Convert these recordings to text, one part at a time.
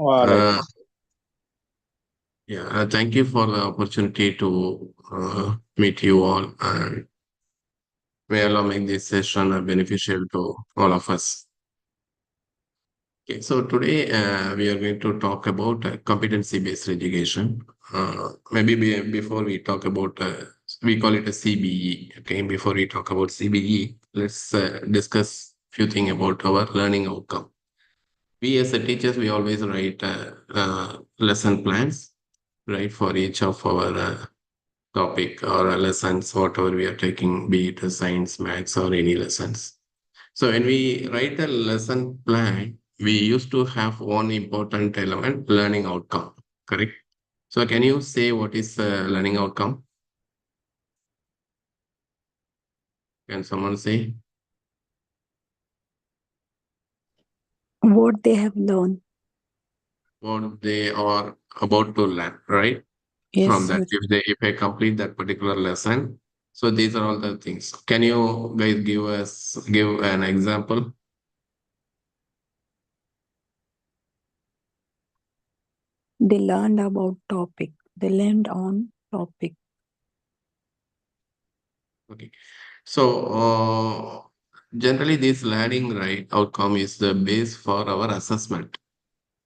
Uh, Thank you for the opportunity to meet you all, and may Allah make this session beneficial to all of us. Okay, so today we are going to talk about competency-based education. Before we talk about, we call it a CBE. Okay, before we talk about CBE, let's discuss few things about our learning outcome. We as a teachers, we always write lesson plans, right, for each of our topic or lessons, whatever we are taking, be it science, maths, or any lessons. So when we write a lesson plan, we used to have one important element, learning outcome, correct? So can you say what is learning outcome? Can someone say what they have learned. what they are about to learn, right? Yes, From that, sir. if I complete that particular lesson, so these are all the things. Can you guys give an example? They learned about topic. They learned on topic. Okay. So, generally, this learning right outcome is the base for our assessment.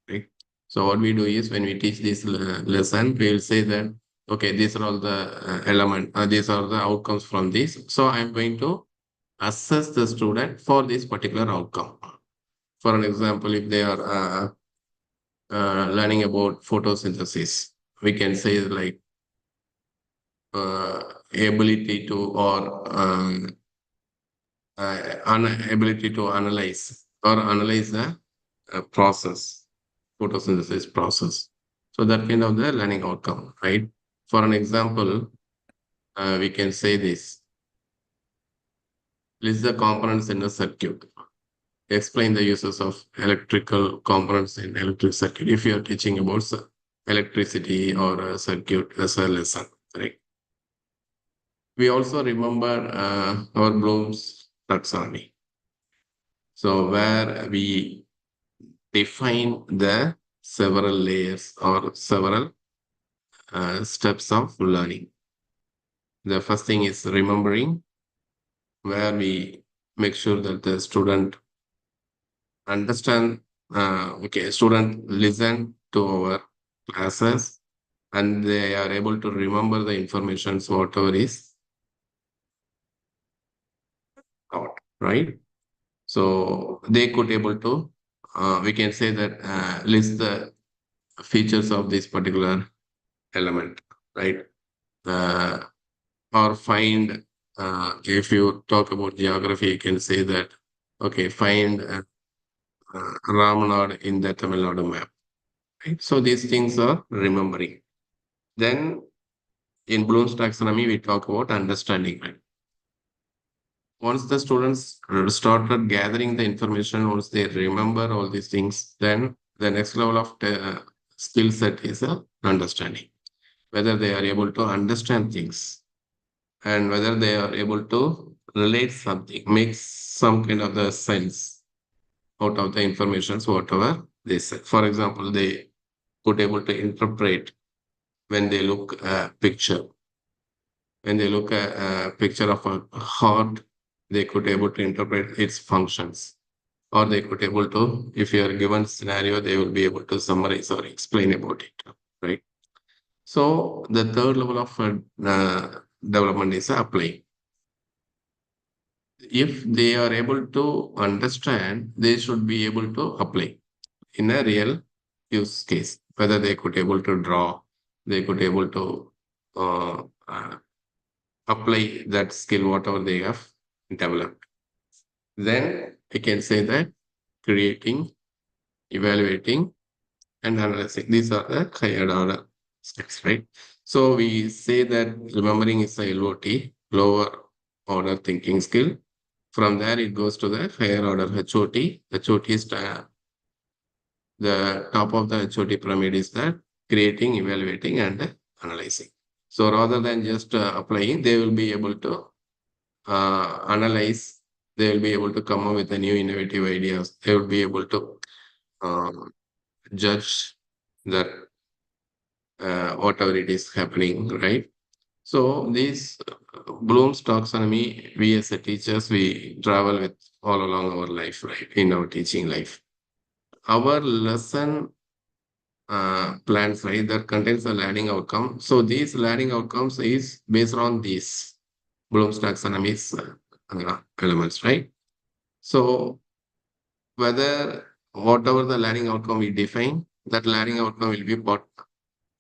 Right? So, what we do is when we teach this lesson, we will say that, okay, these are all the these are the outcomes from this. So, I'm going to assess the student for this particular outcome. For an example, if they are learning about photosynthesis, we can say like ability to or ability to analyze the process, photosynthesis process. So that kind of the learning outcome, right? For an example, we can say this: list the components in a circuit. Explain the uses of electrical components in electric circuit. If you are teaching about electricity or a circuit as a lesson, right? We also remember our Bloom's taxonomy. So where we define the several layers or several steps of learning. The first thing is remembering, where we make sure that the student understand, student listen to our classes and they are able to remember the information, whatever is taught, right? So they could able to, we can say that list the features of this particular element, right? Uh, or find, if you talk about geography, you can say that, okay, find Ramanad in the Tamil Nadu map, right? So these things are remembering. Then in Bloom's taxonomy, we talk about understanding, right? Once the students started gathering the information, once they remember all these things, then the next level of skill set is understanding, whether they are able to understand things and whether they are able to relate something, make some kind of the sense out of the informations, whatever they said. For example, they could able to interpret when they look a picture. When they look at a picture of a heart, they could able to interpret its functions. Or they could able to, if you are given scenario, they will be able to summarize or explain about it, right? So the third level of development is applying. If they are able to understand, they should be able to apply in a real use case. Whether they could able to draw, they could able to apply that skill, whatever they have developed. Then I can say that creating, evaluating, and analyzing. These are the higher order steps, right? So we say that remembering is a LOT, lower order thinking skill. From there, it goes to the higher order HOT. HOT is the top of the HOT pyramid is that creating, evaluating, and analyzing. So rather than just applying, they will be able to analyze. They will be able to come up with the new innovative ideas. They will be able to um, judge that whatever it is happening, right? So these Bloom's taxonomy, we as a teachers, we travel with all along our life, right? In our teaching life. Our lesson plans, right, that contains the learning outcome. So these learning outcomes is based on these Bloom's taxonomy's elements, right? So whether whatever the learning outcome we define, that learning outcome will be part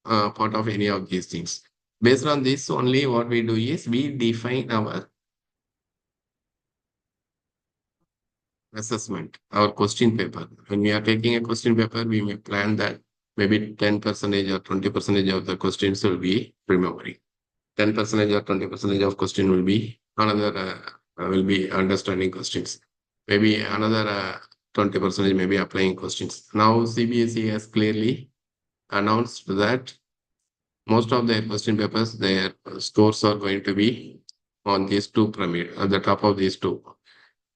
of any of these things. Based on this, only what we do is we define our assessment, our question paper. When we are taking a question paper, we may plan that maybe 10 percentage or 20 percentage of the questions will be remembering. 10 percentage or 20 percentage of question will be another will be understanding questions. Maybe another 20 percentage may be applying questions. Now CBSE has clearly announced that most of their question papers, their scores are going to be on these two pyramid, at the top of these two,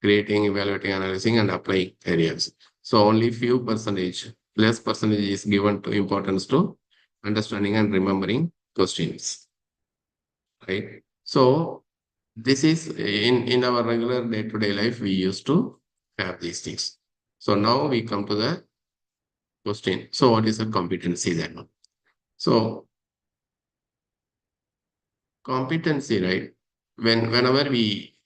creating, evaluating, analyzing, and applying areas. So only few percentage, less percentage is given to importance to understanding and remembering questions, right? So this is in our regular day-to-day life, we used to have these things. So now we come to the question. So what is a competency then? So competency, right? Whenever we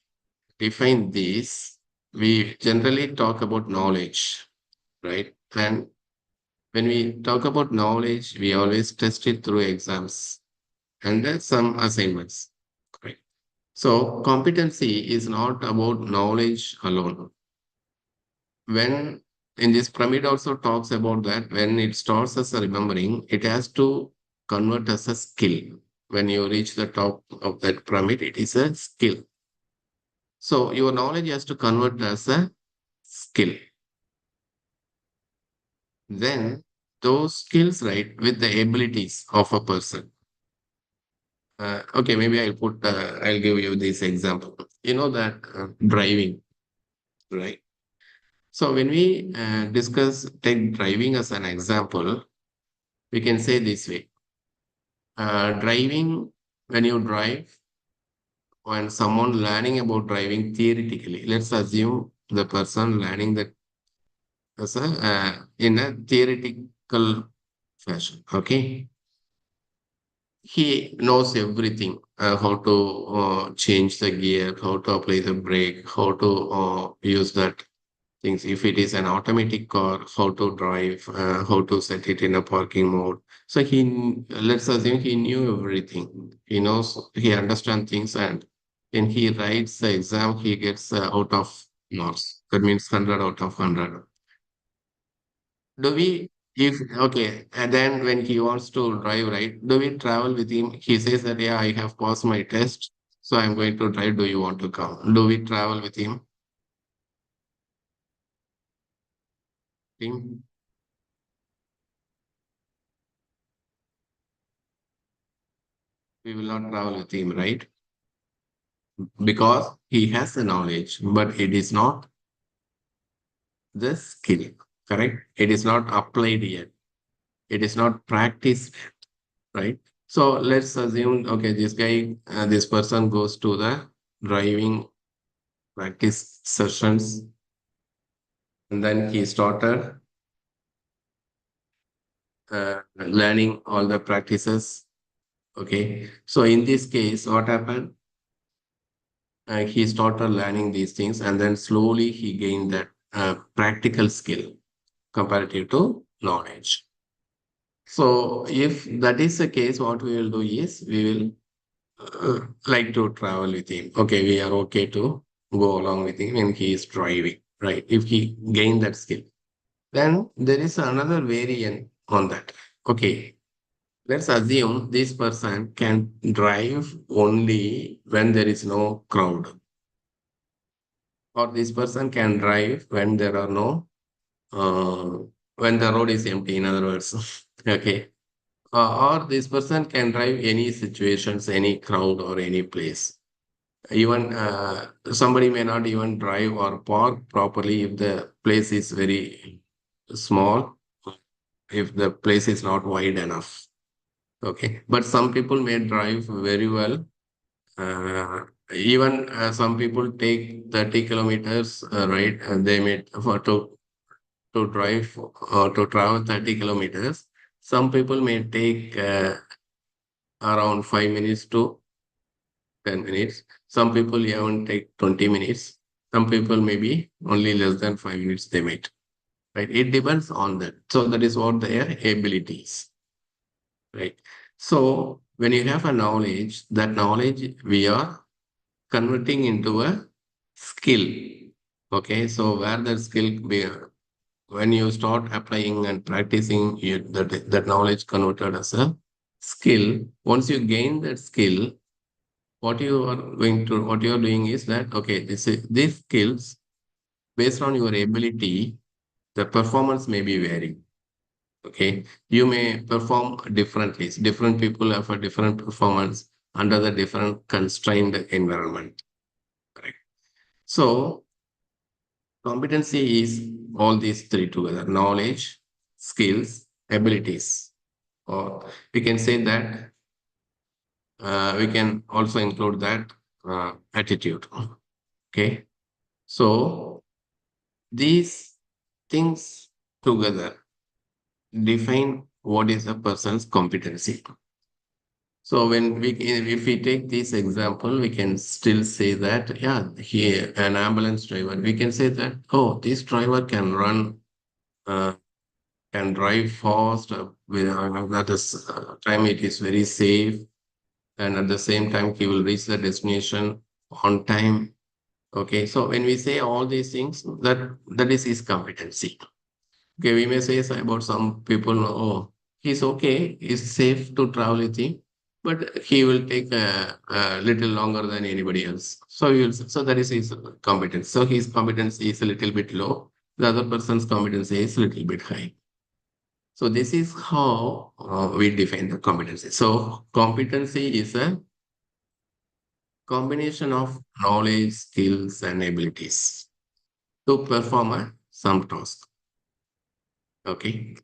define this, we generally talk about knowledge, right? And when we talk about knowledge, we always test it through exams and some assignments, right? So competency is not about knowledge alone. When in this pyramid also talks about that when it starts as a remembering, it has to convert as a skill. When you reach the top of that pyramid, it is a skill. So your knowledge has to convert as a skill. Then those skills, right, with the abilities of a person. Okay, maybe I'll give you this example. You know that driving, right? So when we take driving as an example, we can say this way. Driving, when you drive, when someone learning about driving theoretically, let's assume the person learning that as in a theoretical fashion, okay? He knows everything, how to change the gear, how to apply the brake, how to use that things. If it is an automatic car, how to drive, how to set it in a parking mode. So let's assume he knew everything. He knows, he understands things, and when he writes the exam, he gets out of marks. That means 100 out of 100. Do we, if, okay, and then when he wants to drive, right, do we travel with him? He says that, yeah, I have passed my test, so I'm going to drive. Do you want to come? Do we travel with him? Him? We will not travel with him, right? Because he has the knowledge, but it is not the skill, correct? It is not applied yet. It is not practiced, right? So let's assume, okay, this person goes to the driving practice sessions, and then he started learning all the practices. Okay. So in this case, what happened? He started learning these things, and then slowly he gained that practical skill comparative to knowledge. So if that is the case, what we will do is we will like to travel with him. Okay, we are okay to go along with him when he is driving, right? If he gained that skill. Then there is another variant on that. Okay, let's assume this person can drive only when there is no crowd, or this person can drive when there are no, uh, when the road is empty, in other words. Okay. Or this person can drive any situations, any crowd, or any place. Even somebody may not even drive or park properly if the place is very small if the place is not wide enough. Okay. But some people may drive very well. Even some people take 30 kilometers, right? And they may for to drive or to travel 30 kilometers. Some people may take around 5 minutes to 10 minutes. Some people even take 20 minutes. Some people maybe only less than 5 minutes they made. Right? It depends on that. So that is what their abilities. Right. So when you have a knowledge, that knowledge we are converting into a skill. Okay. So where that skill be, when you start applying and practicing that knowledge converted as a skill, once you gain that skill, what you are doing is that okay, these skills based on your ability, the performance may be varying. Okay, you may perform differently. Different people have a different performance under the different constrained environment. Correct. So competency is all these three together: knowledge, skills, abilities. Or we can say that we can also include that attitude. Okay. So these things together define what is a person's competency. So if we take this example, we can still say that, yeah, here an ambulance driver, we can say that, oh, this driver can uh, can drive fast. At the time, it is very safe, and at the same time, he will reach the destination on time. Okay, so when we say all these things, that is his competency. Okay, we may say about some people, oh, he's okay, he's safe to travel with him, but he will take a little longer than anybody else. So that is his competence. So his competence is a little bit low. The other person's competence is a little bit high. So this is how we define the competency. So competency is a combination of knowledge, skills, and abilities to perform some task. Okay.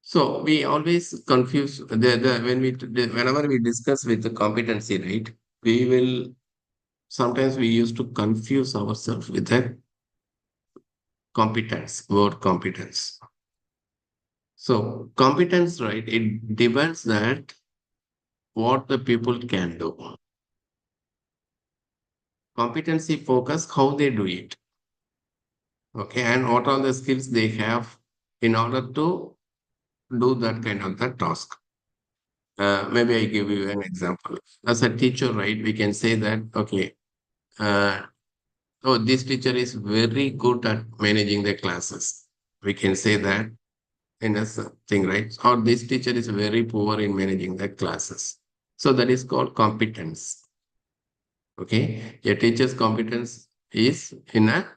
So we always confuse whenever we discuss with the competency, right? We will sometimes we used to confuse ourselves with the competence, word competence. So competence, right? It depends that what the people can do. Competency focus how they do it. Okay, and what are the skills they have in order to do that kind of the task. Maybe I give you an example. As a teacher, right, we can say that, okay, oh, this teacher is very good at managing the classes. We can say that in a thing, right? Or this teacher is very poor in managing the classes. So that is called competence. Okay. A teacher's competence is in a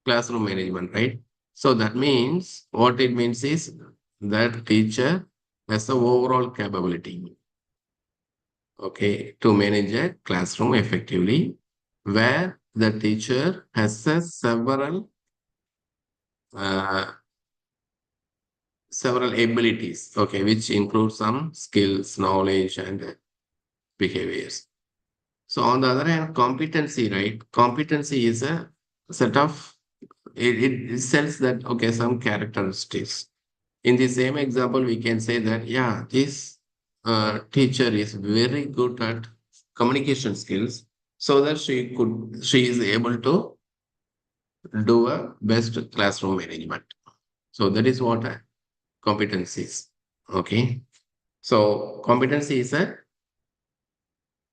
classroom management, right? So that means what it means is that teacher has the overall capability, okay, to manage a classroom effectively, where the teacher has uh, several abilities, okay, which include some skills, knowledge, and behaviors. So on the other hand, competency, right? Competency is a set of it says that okay, some characteristics. In the same example, we can say that yeah, this teacher is very good at communication skills, so that she is able to do a best classroom management. So that is what competency is. Okay. So competency is a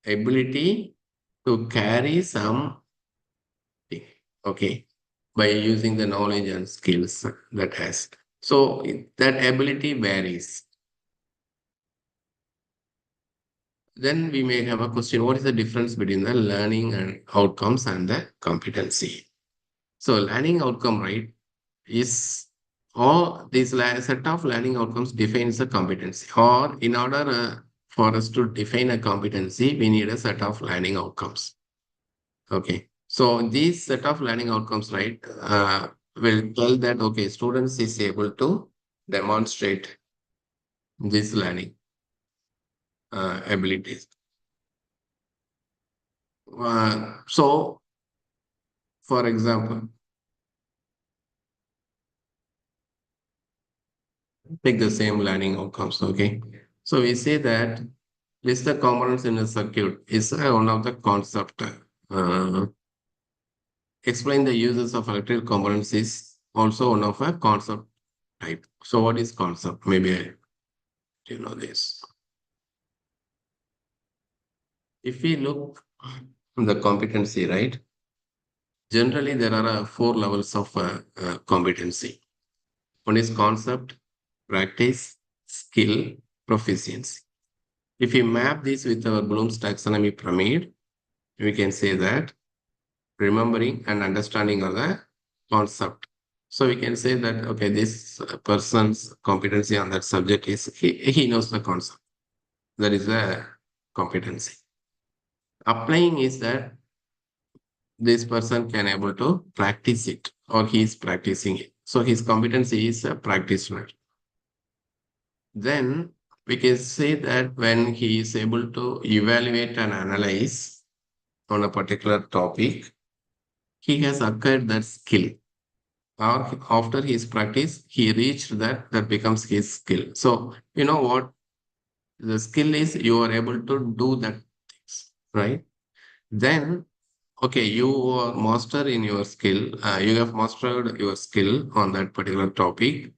ability to carry something, okay, by using the knowledge and skills that has. So that ability varies. Then we may have a question, what is the difference between the learning and outcomes and the competency? So learning outcome, right, is all these set of learning outcomes defines the competency. Or in order for us to define a competency, we need a set of learning outcomes. Okay. So these set of learning outcomes, right, will tell that, okay, students is able to demonstrate this learning abilities. So, for example, take the same learning outcomes. Okay. So we say that list the components in a circuit is one of the concept. Explain the uses of electrical components is also one of a concept type. So what is concept? Maybe you know this. If we look the competency, right? Generally, there are four levels of competency. One is concept, practice, skill, proficiency. If we map this with our Bloom's taxonomy pyramid, we can say that remembering and understanding are the concept. So we can say that, okay, this person's competency on that subject is he knows the concept. That is the competency. Applying is that this person can able to practice it or he is practicing it. So his competency is a practitioner. Then we can say that when he is able to evaluate and analyze on a particular topic, he has acquired that skill. Or after his practice, he reached that becomes his skill. So you know what the skill is, you are able to do that things, right? Then okay, you are master in your skill. You have mastered your skill on that particular topic.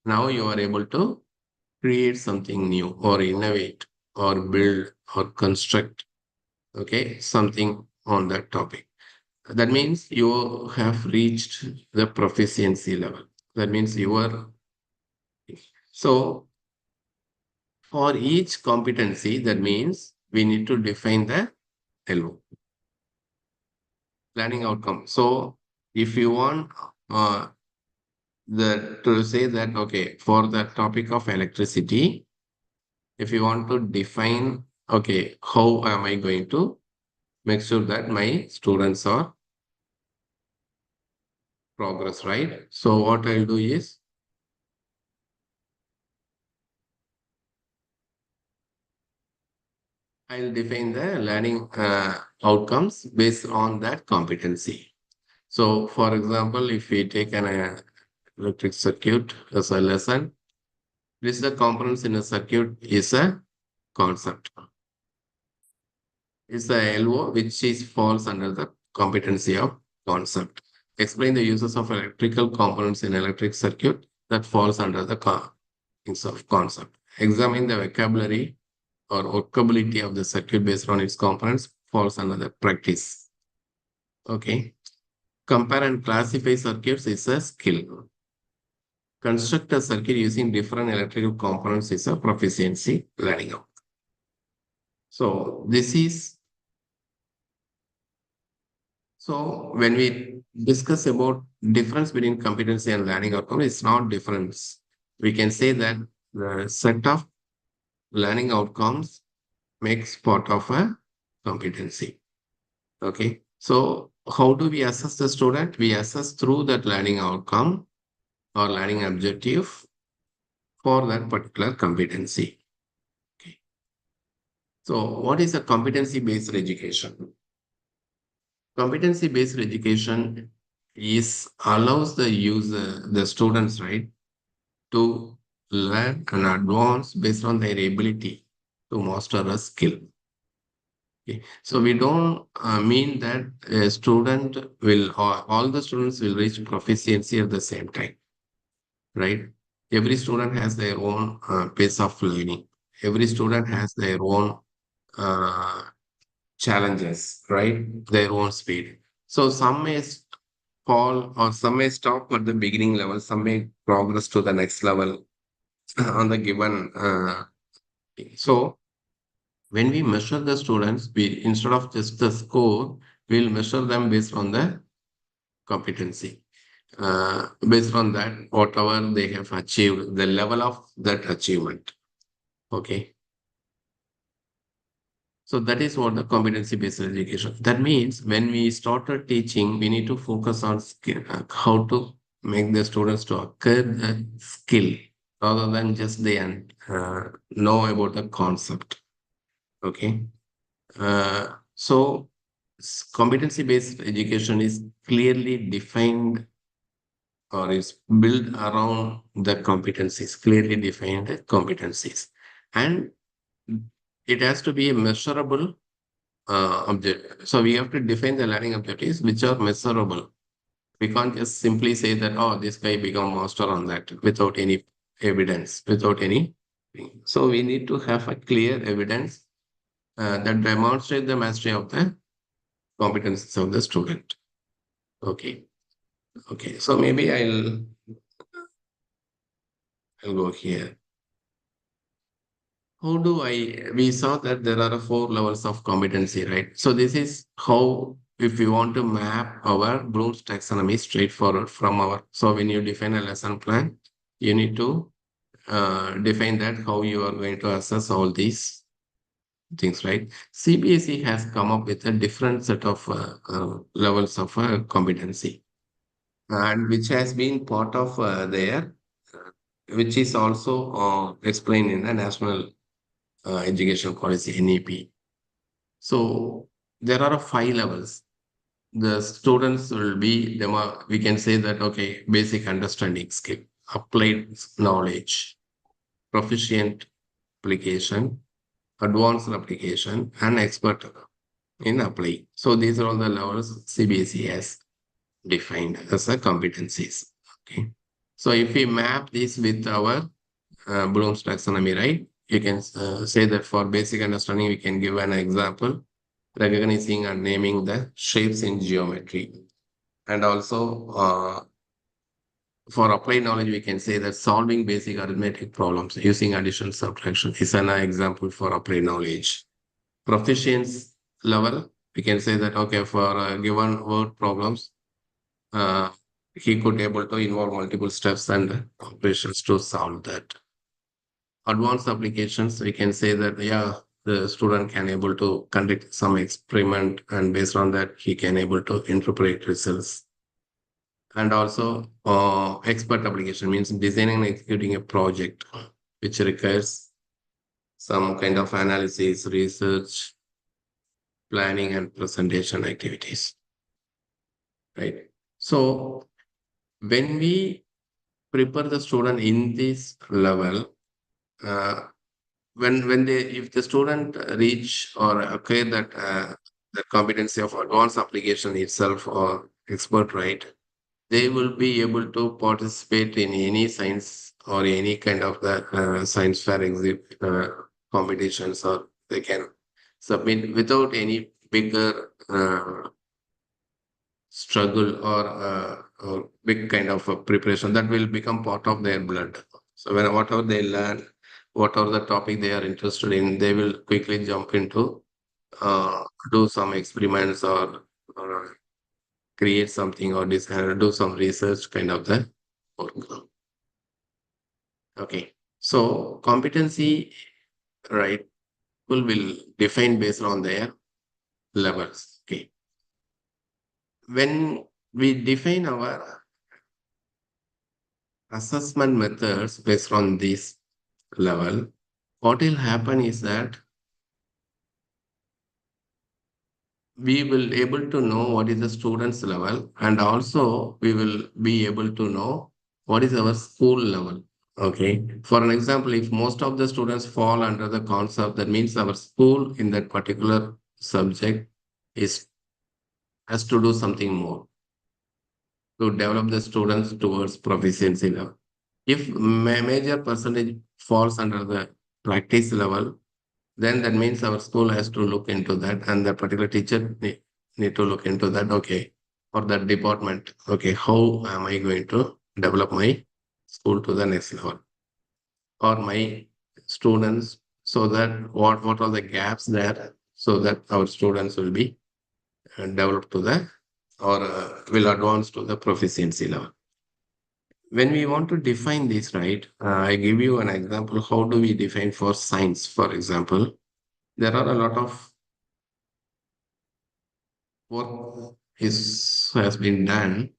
Now you are able to create something new or innovate or build or construct, okay, something on that topic. That means you have reached the proficiency level. That means you are. So for each competency, that means we need to define the LO, learning outcome. So if you want the to say that, okay, for the topic of electricity, if you want to define, okay, how am I going to make sure that my students are progress, right? So what I'll do is I'll define the learning outcomes based on that competency. So for example, if we take an electric circuit as a lesson, this the components in a circuit is a concept. It's the LO which is falls under the competency of concept. Explain the uses of electrical components in electric circuit that falls under the of concept. Examine the vocabulary or workability of the circuit based on its components falls under the practice. Okay. Compare and classify circuits is a skill. Construct a circuit using different electrical components is a proficiency learning out. So this is so when we discuss about difference between competency and learning outcome, it's not difference. We can say that the set of learning outcomes makes part of a competency. Okay. So how do we assess the student? We assess through that learning outcome or learning objective for that particular competency. Okay. So what is a competency-based education? Competency-based education is allows the user, the students, right, to learn and advance based on their ability to master a skill. Okay. So we don't mean that a student will, or all the students will reach proficiency at the same time, right? Every student has their own pace of learning. Every student has their own uh, challenges, right? Their own speed. So some may fall or some may stop at the beginning level, some may progress to the next level on the given. So when we measure the students, we instead of just the score, we'll measure them based on the competency. Based on that, whatever they have achieved, the level of that achievement. Okay. So that is what the competency-based education. That means when we started teaching, we need to focus on skill, how to make the students to acquire the skill rather than just they know about the concept. Okay. So competency based education is clearly defined or is built around the competencies, clearly defined competencies. And it has to be a measurable object. So we have to define the learning objectives which are measurable. We can't just simply say that, oh, this guy become master on that without any evidence, without any. So we need to have a clear evidence that demonstrate the mastery of the competencies of the student. Okay. Okay. So maybe I'll go here. How do we saw that there are four levels of competency, right? So this is how, if we want to map our Bloom's taxonomy straightforward from so when you define a lesson plan, you need to define that how you are going to assess all these things, right? CBSE has come up with a different set of levels of competency, and which has been part of which is also explained in the National Education Policy (NEP). So there are five levels. The students will be we can say that okay, basic understanding skill, applied knowledge, proficient application, advanced application, and expert in applying. So these are all the levels CBSE has defined as a competencies. Okay. So if we map this with our Bloom's taxonomy, right? You can say that for basic understanding, we can give an example, recognizing and naming the shapes in geometry. And also for applied knowledge, we can say that solving basic arithmetic problems using addition subtraction is an example for applied knowledge. Proficiency level, we can say that okay, for given word problems, uh, he could able to involve multiple steps and operations to solve that. Advanced applications, we can say that yeah, the student can able to conduct some experiment, and based on that, he can able to interpret results. And also, expert application means designing and executing a project which requires some kind of analysis, research, planning, and presentation activities. Right. So when we prepare the student in this level, uh, when they if the student reach or acquire that the competency of advanced application itself or expert, right, they will be able to participate in any science or any kind of the science fair competitions, or they can submit without any bigger struggle or big kind of a preparation that will become part of their blood. So when whatever they learn, whatever the topic they are interested in, they will quickly jump into uh, do some experiments or create something or do some research kind of the work. Okay. So competency, right, will define based on their levels. Okay. When we define our assessment methods based on this level, what will happen is that we will able to know what is the student's level, and also we will be able to know what is our school level. Okay. For an example, if most of the students fall under the concept, that means our school in that particular subject is has to do something more to develop the students towards proficiency level. If major percentage falls under the practice level, then that means our school has to look into that, and the particular teacher need to look into that. Okay, or that department. Okay, how am I going to develop my school to the next level, or my students, so that what are the gaps there, so that our students will be developed to the or will advance to the proficiency level. When we want to define this, right, I give you an example. How do we define for science? For example, there are a lot of work has been done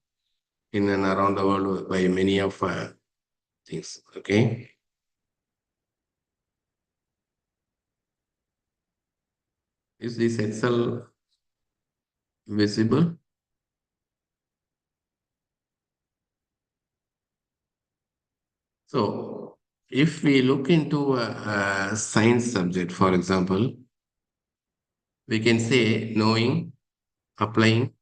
in and around the world by many of things. Okay. Is this Excel visible? So if we look into a science subject, for example, we can say knowing, applying,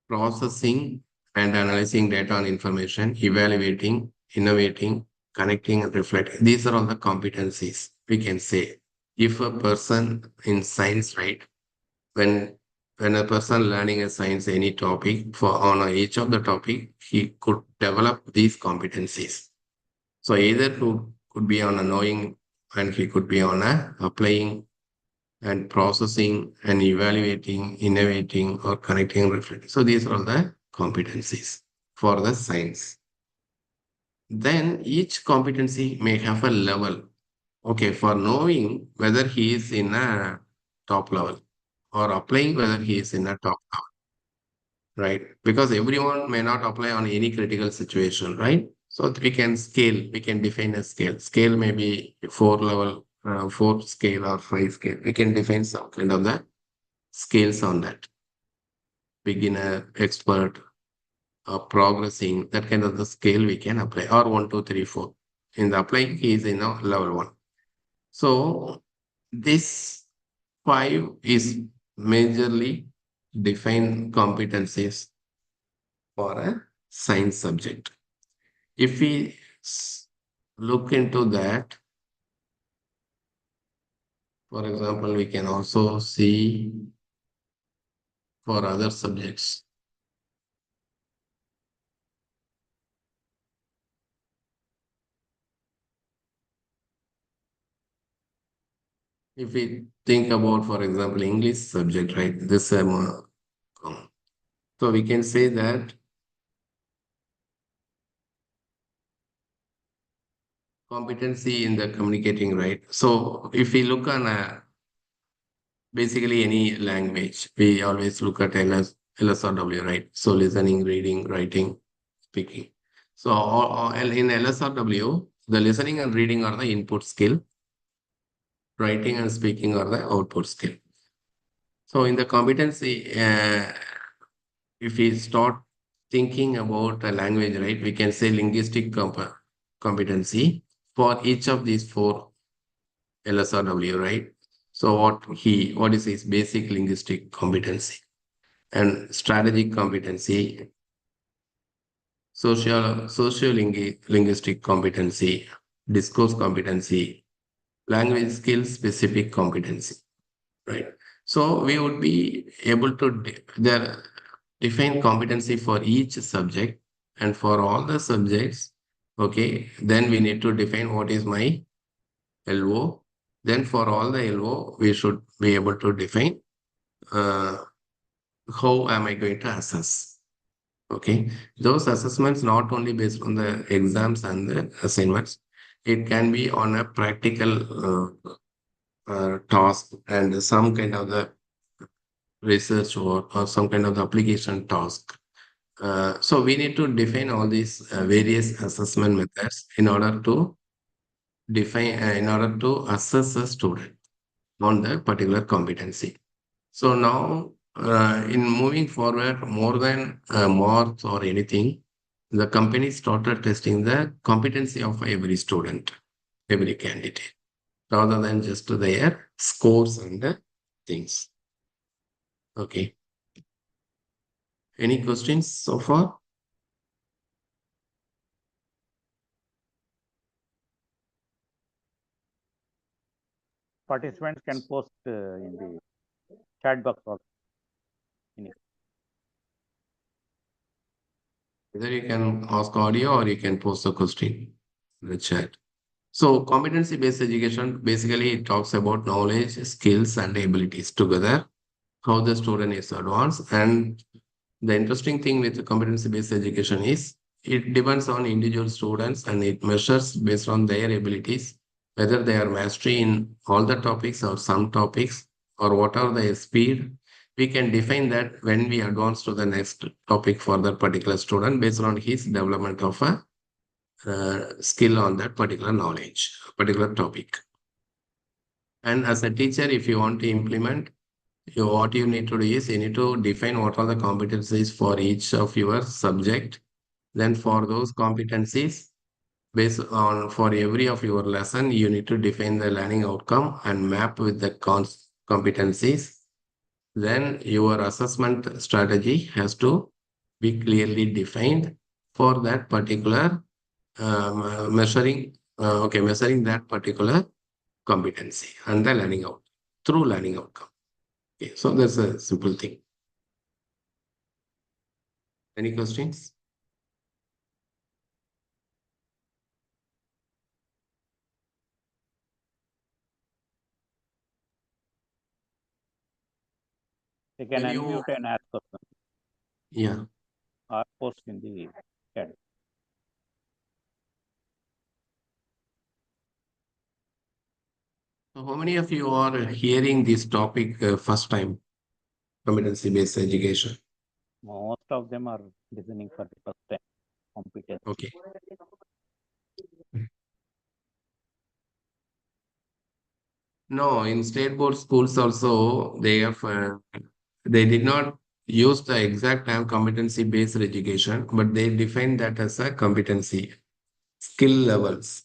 processing, and analyzing data and information, evaluating, innovating, connecting, and reflecting. These are all the competencies we can say. If a person in science, right, when when a person learning a science any topic for on each of the topic, he could develop these competencies. So either could be on a knowing and he could be on a applying and processing and evaluating, innovating or connecting and reflecting. So these are all the competencies for the science. Then each competency may have a level. Okay, for knowing whether he is in a top level or applying whether he is in a top level, right? Because everyone may not apply on any critical situation, right? So we can scale, we can define a scale. Scale may be four level, four scale or five scale. We can define some kind of the scales on that. Beginner, expert, progressing, that kind of the scale we can apply, or one, two, three, four. In the applying case, level one. So this five is majorly defined competencies for a science subject. If we look into that, for example, we can also see for other subjects. If we think about, for example, English subject, right? This so we can say that competency in the communicating, right? So if we look on basically any language, we always look at LSRW, right? So listening, reading, writing, speaking. So in LSRW, the listening and reading are the input skill, writing and speaking are the output skill. So in the competency, if we start thinking about a language, right, we can say linguistic competency for each of these four LSRW, right? So what is his basic linguistic competency and strategic competency, linguistic competency, discourse competency, language skill specific competency, right? So we would be able to define competency for each subject and for all the subjects. Okay, then we need to define what is my LO. Then for all the LO, we should be able to define uh, how am I going to assess. Okay, those assessments not only based on the exams and the assignments, it can be on a practical task and some kind of the research or some kind of the application task. So we need to define all these various assessment methods in order to in order to assess a student on the particular competency. So now, in moving forward, more than marks or anything, the company started testing the competency of every student, every candidate, rather than just their scores and things. Okay. Any questions so far? Participants can post in the chat box also. Either you can ask audio or you can post a question in the chat. So competency-based education, basically it talks about knowledge, skills, and abilities together, how the student is advanced. And the interesting thing with competency-based education is it depends on individual students and it measures based on their abilities, whether they are mastery in all the topics or some topics or what are their speed. we can define that when we advance to the next topic for that particular student based on his development of a skill on that particular knowledge, particular topic. And as a teacher, if you want to implement, what you need to do is you need to define what are the competencies for each of your subject. Then for those competencies, based on for every of your lesson, you need to define the learning outcome and map with the competencies. Then your assessment strategy has to be clearly defined for that particular measuring that particular competency and the learning out through learning outcome. Okay, so that's a simple thing. Any questions? They can unmute and ask questions Yeah. or post in the chat. So how many of you are hearing this topic first time, competency-based education? Most of them are listening for the first time. Competency. Okay. No, in state board schools also, they did not use the exact term competency-based education, but they define that as a competency, skill levels.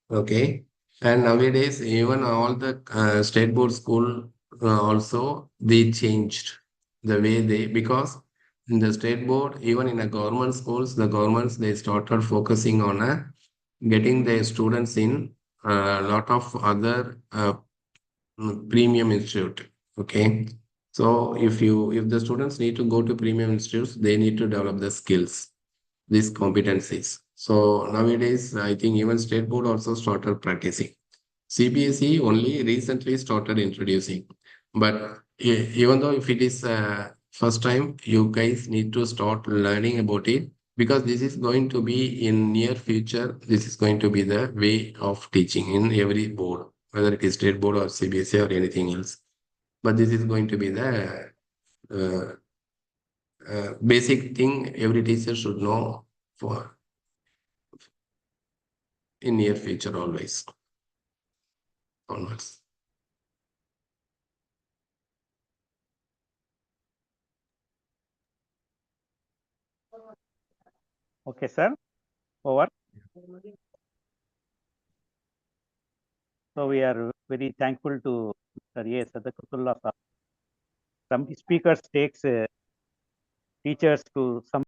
Okay. And nowadays, even all the state board school also, they changed the way because in the state board, even in the government schools, the governments, they started focusing on getting their students in a lot of other premium institute. Okay. So if the students need to go to premium institutes, they need to develop the skills, these competencies. So nowadays, I think even state board also started practicing. CBSE only recently started introducing. But even though if it is first time, you guys need to start learning about it because this is going to be in near future. This is going to be the way of teaching in every board, whether it is state board or CBSE or anything else. But this is going to be the basic thing every teacher should know for in near future always onwards. Okay, sir. Over. So we are very thankful to Mr. Sathakkathullah. Some speakers takes teachers to some